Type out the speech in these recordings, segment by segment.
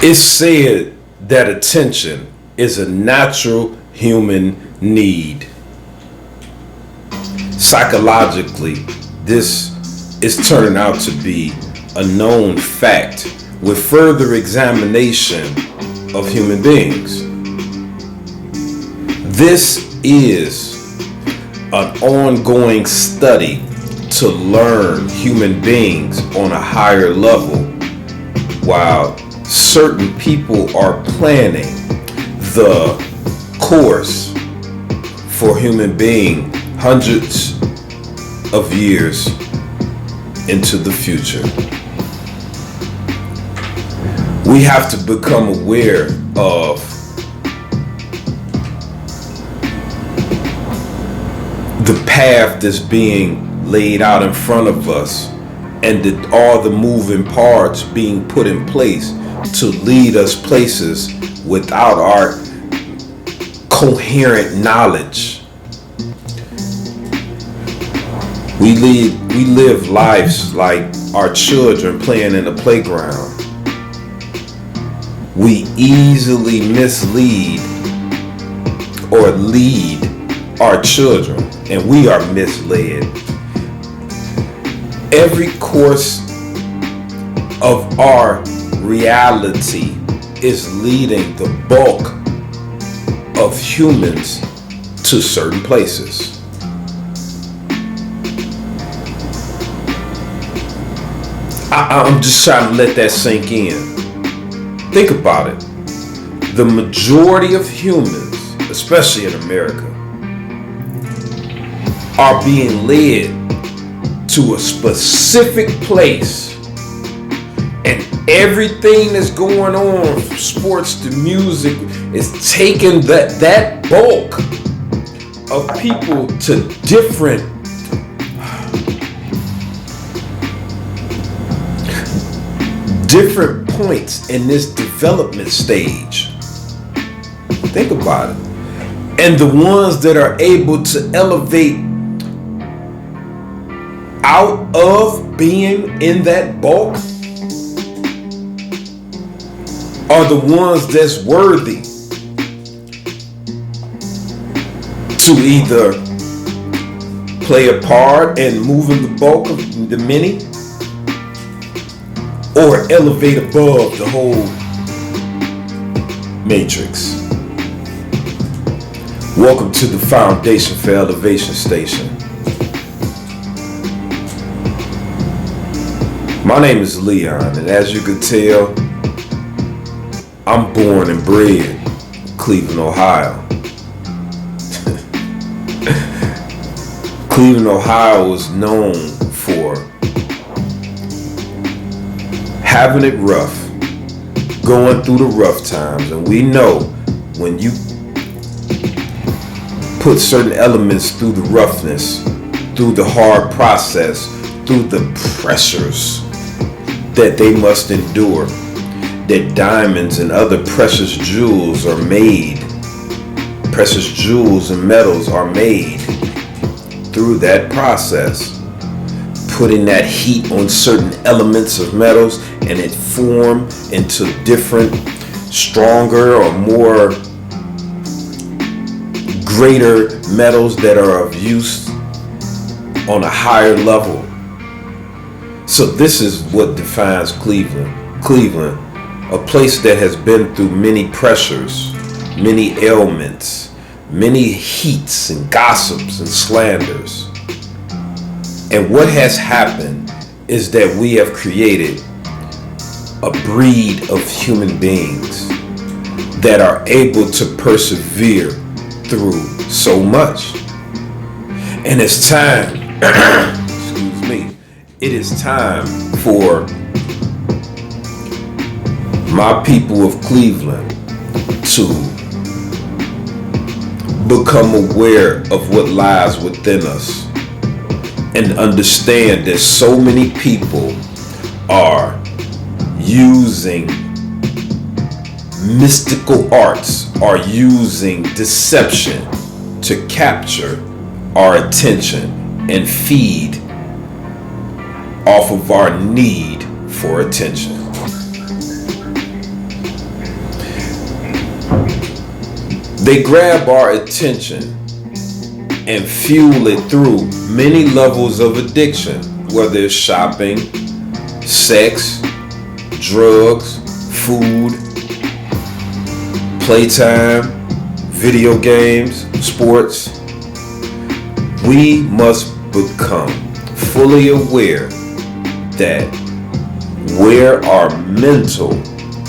It's said that attention is a natural human need. Psychologically, this is turning out to be a known fact with further examination of human beings. This is an ongoing study to learn human beings on a higher level, while certain people are planning the course for human being hundreds of years into the future. We have to become aware of the path that's being laid out in front of us, and all the moving parts being put in place to lead us places without our coherent knowledge. We live lives like our children playing in the playground. We easily mislead or lead our children, and we are misled. Every course of our reality is leading the bulk of humans to certain places. I'm just trying to let that sink in. Think about it. The majority of humans, especially in America, are being led to a specific place, and everything that's going on, from sports to music, is taking that bulk of people to different points in this development stage. Think about it. And the ones that are able to elevate out of being in that bulk are the ones that's worthy to either play a part in moving the bulk of the many, or elevate above the whole matrix. Welcome to the Foundation for Elevation Station. My name is Leon, and as you can tell, I'm born and bred in Cleveland, Ohio. Cleveland, Ohio is known for having it rough, going through the rough times, and we know when you put certain elements through the roughness, through the hard process, through the pressures that they must endure, that diamonds and other precious jewels are made. Precious jewels and metals are made through that process. Putting that heat on certain elements of metals, and it form into different, stronger or more greater metals that are of use on a higher level. So this is what defines Cleveland. Cleveland, a place that has been through many pressures, many ailments, many heats and gossips and slanders. And what has happened is that we have created a breed of human beings that are able to persevere through so much. And it's time, excuse me, it is time for my people of Cleveland to become aware of what lies within us, and understand that so many people are using mystical arts, are using deception to capture our attention and feed off of our need for attention. They grab our attention and fuel it through many levels of addiction, whether it's shopping, sex, drugs, food, playtime, video games, sports. We must become fully aware that where our mental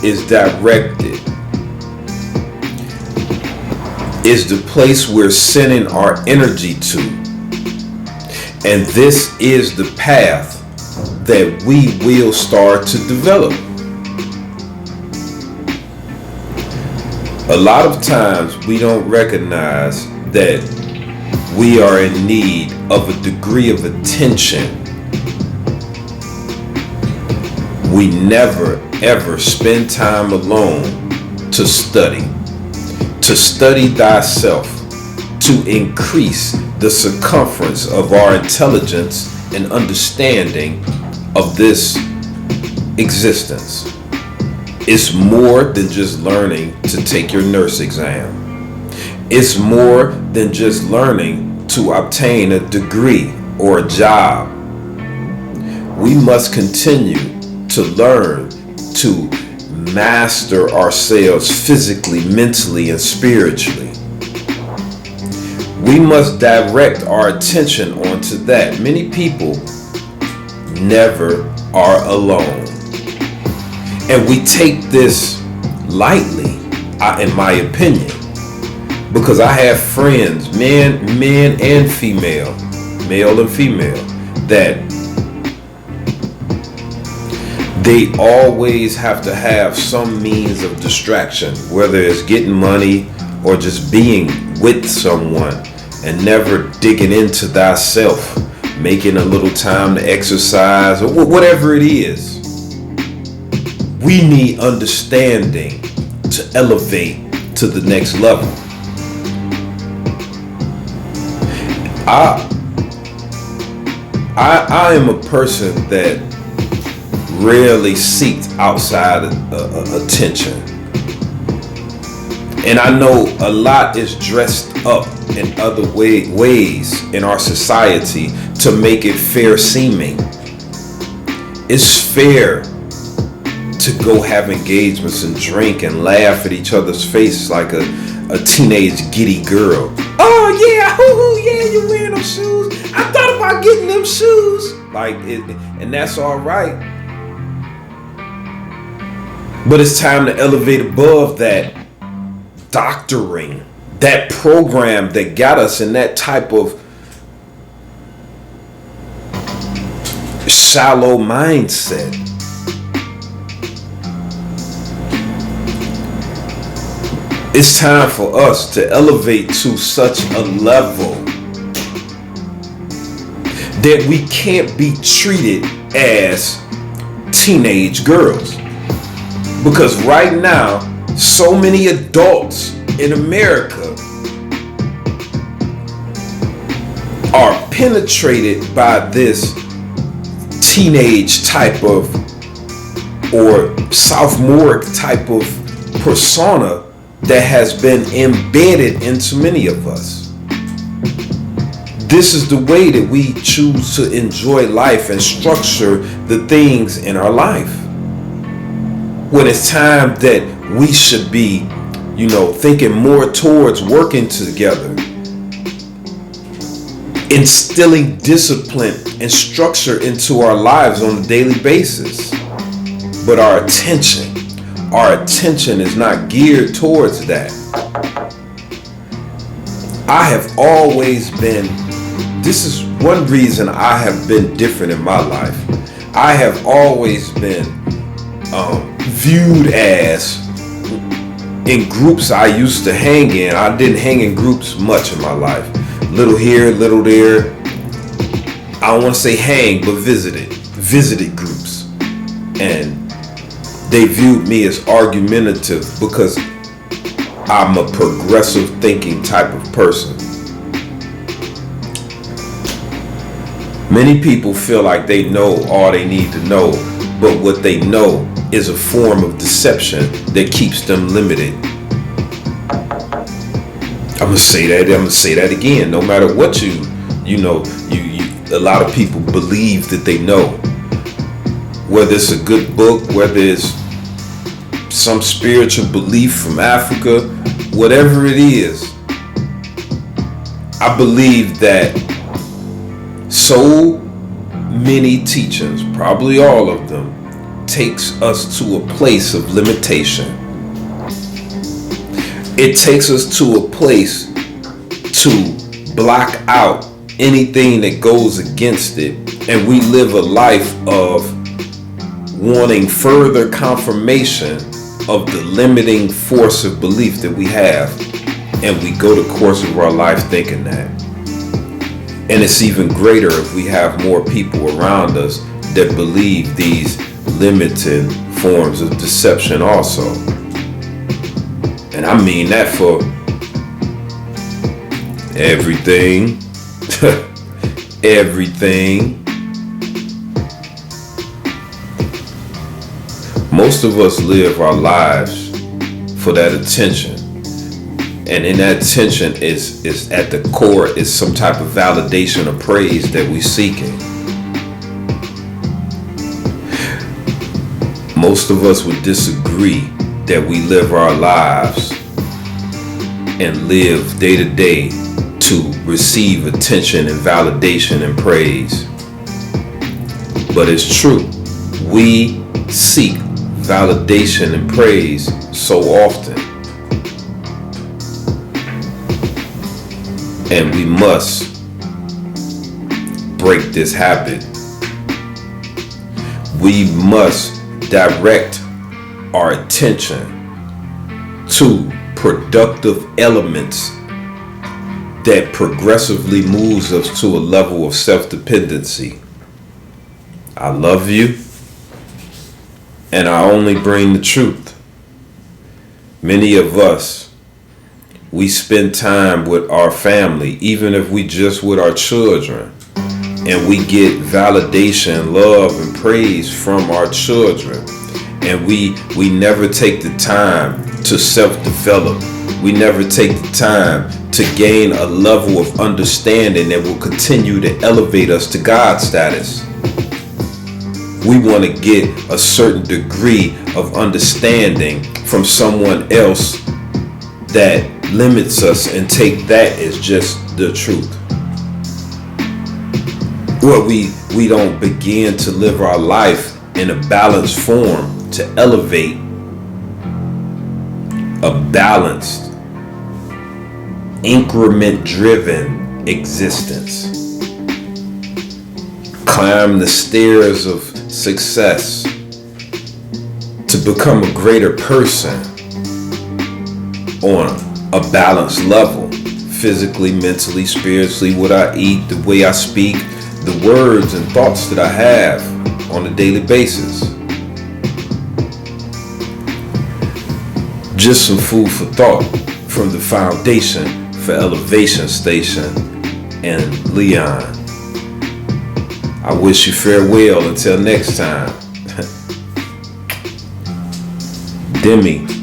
is directed is the place we're sending our energy to. And this is the path that we will start to develop. A lot of times we don't recognize that we are in need of a degree of attention. We never ever spend time alone to study thyself, to increase the circumference of our intelligence and understanding of this existence. It's more than just learning to take your nurse exam. It's more than just learning to obtain a degree or a job. We must continue to learn to master ourselves physically, mentally, and spiritually. We must direct our attention onto that. Many people never are alone. And we take this lightly, in my opinion, because I have friends, men and female, male and female, that they always have to have some means of distraction, whether it's getting money or just being with someone, and never digging into thyself, making a little time to exercise or whatever it is. We need understanding to elevate to the next level. I am a person that rarely seeks outside attention. And I know a lot is dressed up in other ways in our society to make it fair seeming. It's fair to go have engagements and drink and laugh at each other's faces like a teenage giddy girl. Oh yeah, yeah, you're wearing them shoes. I thought about getting them shoes. Like it, and that's all right. But it's time to elevate above that doctoring, that program that got us in that type of shallow mindset. It's time for us to elevate to such a level that we can't be treated as teenage girls. Because right now, so many adults in America are penetrated by this teenage type of or sophomoric type of persona that has been embedded into many of us. This is the way that we choose to enjoy life and structure the things in our life. When it's time that we should be, thinking more towards working together, instilling discipline and structure into our lives on a daily basis. But our attention is not geared towards that. I have always been, this is one reason I have been different in my life. I have always been viewed as, in groups I used to hang in, I didn't hang in groups much in my life. Little here, little there. I don't want to say hang, but visited groups. And they viewed me as argumentative because I'm a progressive thinking type of person. Many people feel like they know all they need to know, but what they know is a form of deception that keeps them limited. I'm gonna say that. I'm gonna say that again. No matter what you know, a lot of people believe that they know. Whether it's a good book, whether it's some spiritual belief from Africa, whatever it is, I believe that so many teachings, probably all of them, takes us to a place of limitation. It takes us to a place to block out anything that goes against it, and we live a life of wanting further confirmation of the limiting force of belief that we have, and we go the course of our life thinking that. And it's even greater if we have more people around us that believe these limiting forms of deception also. And I mean that for everything. Everything. Most of us live our lives for that attention. And in that attention is at the core is some type of validation or praise that we're seeking. Most of us would disagree that we live our lives and live day to day to receive attention and validation and praise. But it's true. We seek validation and praise so often. And we must break this habit. We must direct our attention to productive elements that progressively moves us to a level of self-dependency. I love you, and I only bring the truth. Many of us, we spend time with our family, even if we just with our children, and we get validation, love, and praise from our children. And we never take the time to self-develop. We never take the time to gain a level of understanding that will continue to elevate us to God status. We want to get a certain degree of understanding from someone else that limits us and take that as just the truth. Where we don't begin to live our life in a balanced form to elevate a balanced, increment-driven existence. Climb the stairs of success to become a greater person on a balanced level, physically, mentally, spiritually, what I eat, the way I speak, the words and thoughts that I have on a daily basis. Just some food for thought from the Foundation for Elevation Station and Leon. I wish you farewell until next time. Demi.